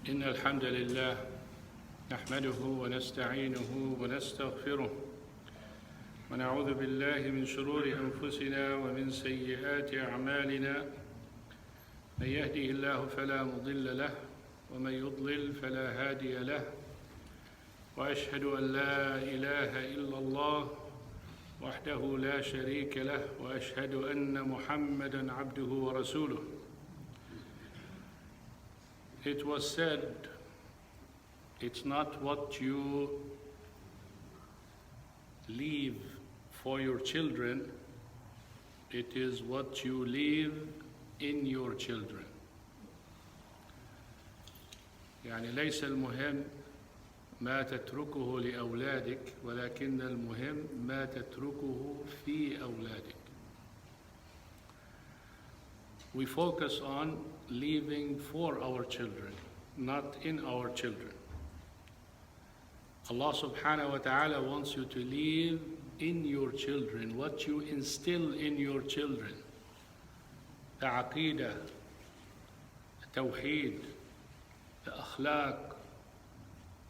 إن الحمد لله نحمده ونستعينه ونستغفره ونعوذ بالله من شرور أنفسنا ومن سيئات أعمالنا من يهده الله فلا مضل له ومن يضلل فلا هادي له وأشهد أن لا إله إلا الله وحده لا شريك له وأشهد أن محمدًا عبده ورسوله. It was said, it's not what you leave for your children, it is what you leave in your children. يعني ليس المهم ما تتركه لأولادك ولكن المهم ما تتركه في أولادك. We focus on leaving for our children, not in our children. Allah subhanahu wa ta'ala wants you to leave in your children what you instill in your children. The aqidah, the tawheed, the akhlaq,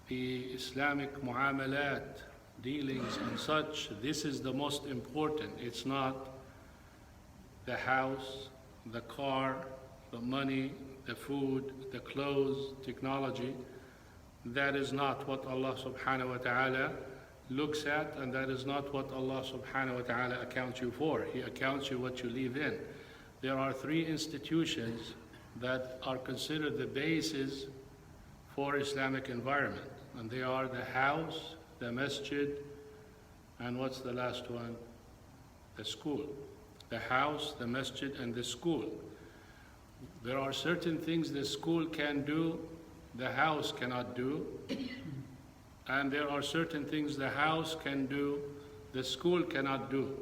the Islamic muamalat, dealings and such. This is the most important. It's not the house, the car, the money, the food, the clothes, technology. That is not what Allah subhanahu wa ta'ala looks at, and that is not what Allah subhanahu wa ta'ala accounts you for. He accounts you what you leave in. There are three institutions that are considered the basis for Islamic environment, and they are the house, the masjid, and what's the last one? The school. The house, the masjid, and the school. There are certain things the school can do, the house cannot do, and there are certain things the house can do, the school cannot do.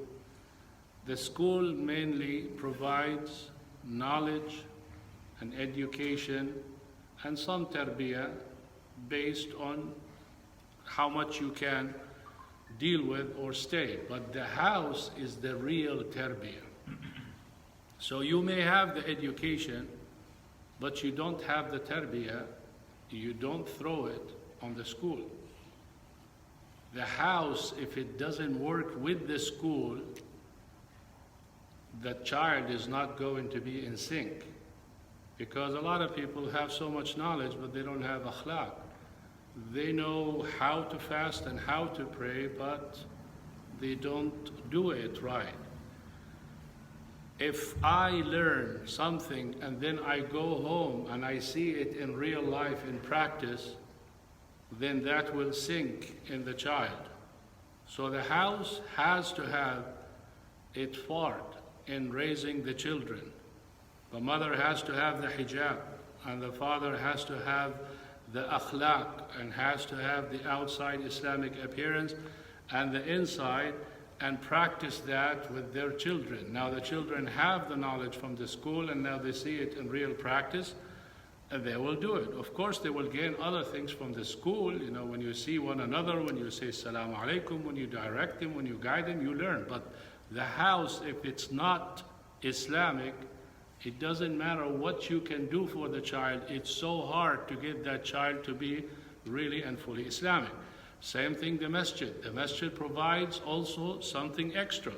The school mainly provides knowledge and education and some tarbiyah based on how much you can deal with or stay. But the house is the real tarbiyah. So you may have the education, but you don't have the tarbiyah, you don't throw it on the school. The house, if it doesn't work with the school, the child is not going to be in sync. Because a lot of people have so much knowledge, but they don't have akhlaq. They know how to fast and how to pray, but they don't do it right. If I learn something and then I go home and I see it in real life, in practice, then that will sink in the child. So the house has to have its part in raising the children. The mother has to have the hijab, and the father has to have the akhlaq, and has to have the outside Islamic appearance and the inside, and practice that with their children. Now the children have the knowledge from the school, and now they see it in real practice, and they will do it. Of course, they will gain other things from the school. You know, when you see one another, when you say Assalamu alaikum, when you direct them, when you guide them, you learn. But the house, if it's not Islamic, it doesn't matter what you can do for the child. It's so hard to get that child to be really and fully Islamic. Same thing the masjid. The masjid provides also something extra.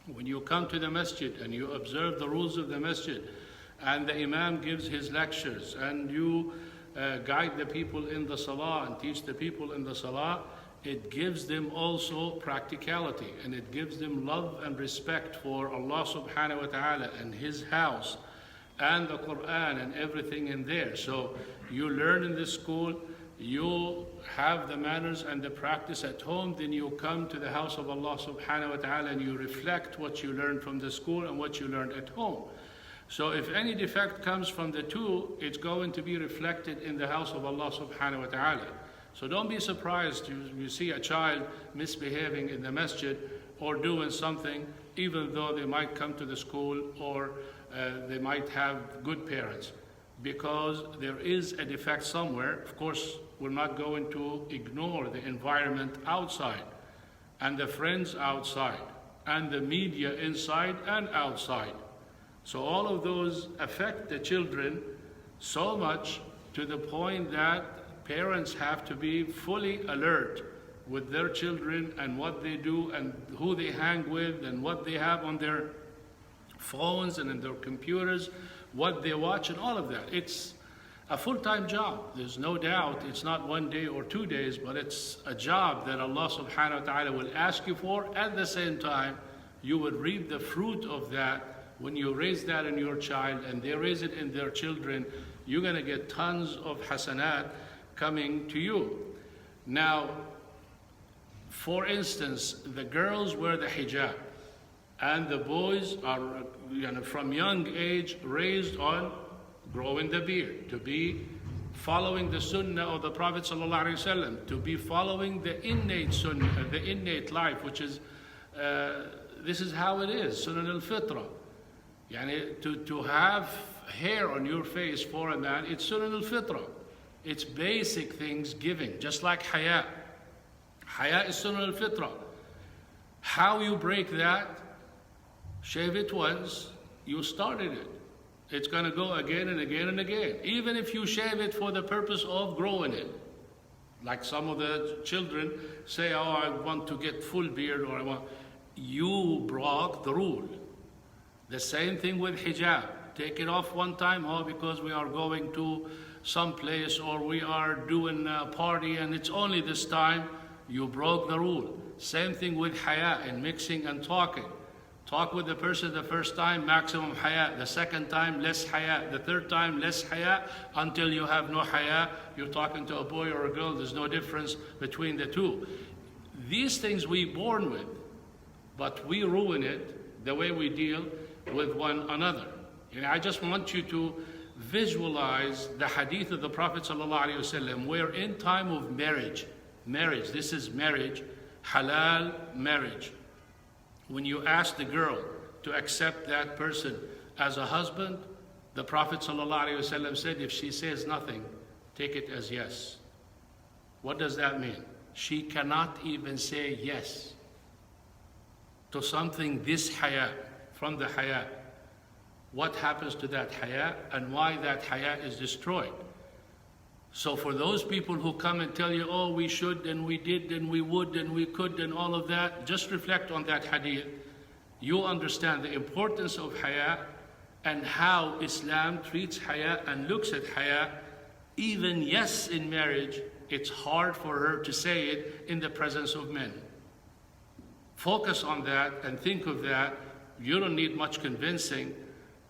When you come to the masjid and you observe the rules of the masjid, and the imam gives his lectures, and you guide the people in the salah and teach the people in the salah, it gives them also practicality, and it gives them love and respect for Allah subhanahu wa ta'ala and His house and the Quran and everything in there. So you learn in the school, you have the manners and the practice at home, then you come to the house of Allah subhanahu wa ta'ala and you reflect what you learned from the school and what you learned at home. So if any defect comes from the two, it's going to be reflected in the house of Allah subhanahu wa ta'ala. So don't be surprised you see a child misbehaving in the masjid or doing something, even though they might come to the school or they might have good parents, because there is a defect somewhere. Of course, we're not going to ignore the environment outside and the friends outside and the media inside and outside. So all of those affect the children so much to the point that parents have to be fully alert with their children and what they do and who they hang with and what they have on their phones and in their computers, what they watch and all of that. It's a full-time job. There's no doubt it's not 1 day or 2 days, but it's a job that Allah subhanahu wa ta'ala will ask you for. At the same time, you would reap the fruit of that when you raise that in your child and they raise it in their children. You're going to get tons of hasanat coming to you. Now, for instance, the girls wear the hijab and the boys are from young age raised on growing the beard, to be following the sunnah of the Prophet ﷺ, to be following the innate sunnah, the innate life, which is, this is how it is, sunnah al-fitra. To have hair on your face for a man, it's sunnah al-fitra. It's basic things giving, just like haya. Haya is sunnah al-fitra. How you break that? Shave it once, you started it. It's going to go again and again and again. Even if you shave it for the purpose of growing it. Like some of the children say, oh, I want to get full beard, or I want. You broke the rule. The same thing with hijab. Take it off one time, oh, because we are going to some place or we are doing a party and it's only this time. You broke the rule. Same thing with haya and mixing and talking. Talk with the person the first time, maximum haya. The second time, less haya. The third time, less haya. Until you have no haya, you're talking to a boy or a girl. There's no difference between the two. These things we born with, but we ruin it the way we deal with one another. I just want you to visualize the hadith of the Prophet ﷺ, where in time of marriage, this is marriage, halal marriage. When you ask the girl to accept that person as a husband, the Prophet ﷺ said, if she says nothing, take it as yes. What does that mean? She cannot even say yes to something this haya, from the haya. What happens to that haya and why that haya is destroyed? So for those people who come and tell you, oh, we should and we did and we would and we could and all of that, just reflect on that hadith. You understand the importance of haya and how Islam treats haya and looks at haya. Even yes, in marriage, it's hard for her to say it in the presence of men. Focus on that and think of that. You don't need much convincing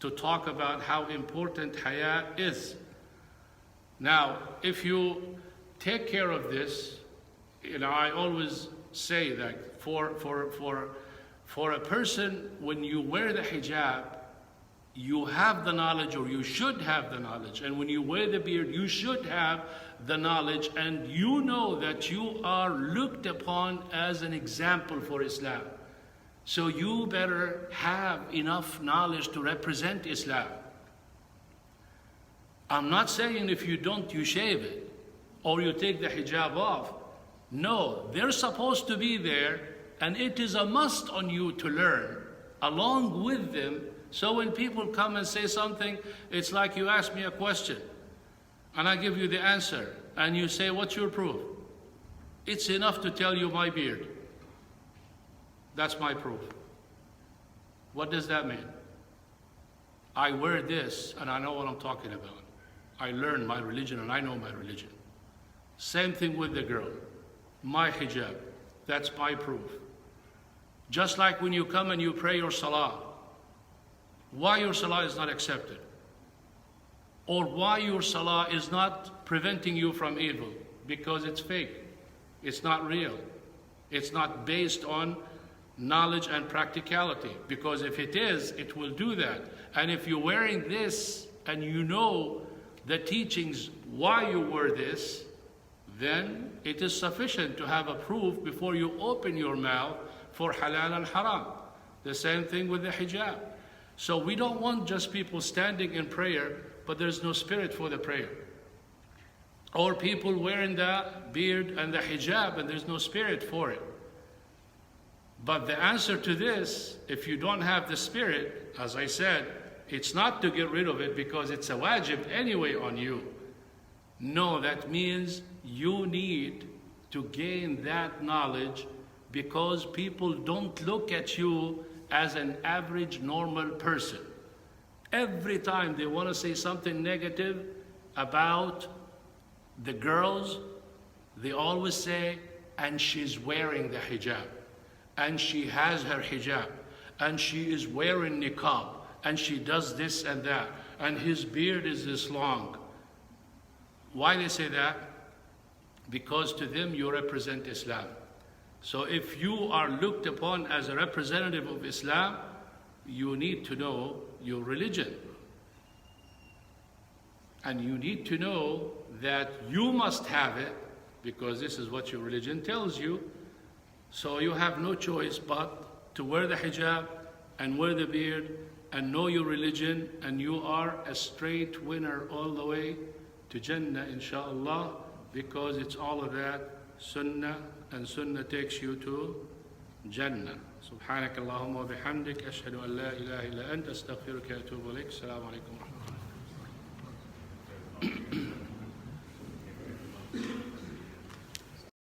to talk about how important haya is. Now, if you take care of this, I always say that for a person, when you wear the hijab, you have the knowledge, or you should have the knowledge. And when you wear the beard, you should have the knowledge, and you know that you are looked upon as an example for Islam. So you better have enough knowledge to represent Islam. I'm not saying if you don't, you shave it or you take the hijab off. No, they're supposed to be there, and it is a must on you to learn along with them. So when people come and say something, it's like you ask me a question and I give you the answer and you say, what's your proof? It's enough to tell you my beard. That's my proof. What does that mean? I wear this and I know what I'm talking about. I learned my religion and I know my religion. Same thing with the girl. My hijab, that's my proof. Just like when you come and you pray your salah, why your salah is not accepted, or why your salah is not preventing you from evil, because it's fake, it's not real, it's not based on knowledge and practicality, because if it is, it will do that. And if you're wearing this and you know the teachings why you wear this, then it is sufficient to have a proof before you open your mouth for halal and haram. The same thing with the hijab. So we don't want just people standing in prayer, but there's no spirit for the prayer. Or people wearing the beard and the hijab and there's no spirit for it. But the answer to this, if you don't have the spirit, as I said, it's not to get rid of it because it's a wajib anyway on you. No, that means you need to gain that knowledge, because people don't look at you as an average normal person. Every time they want to say something negative about the girls, they always say, and she's wearing the hijab, and she has her hijab, and she is wearing niqab, and she does this and that, and his beard is this long. Why they say that? Because to them you represent Islam. So if you are looked upon as a representative of Islam, you need to know your religion. And you need to know that you must have it, because this is what your religion tells you. So you have no choice but to wear the hijab and wear the beard and know your religion, and you are a straight winner all the way to Jannah, inshallah, because it's all of that sunnah, and sunnah takes you to Jannah. سبحانك اللهم وبحمدك أشهد أن لا إله إلا أنت أستغفرك وأتوب إليك. السلام عليكم ورحمة الله.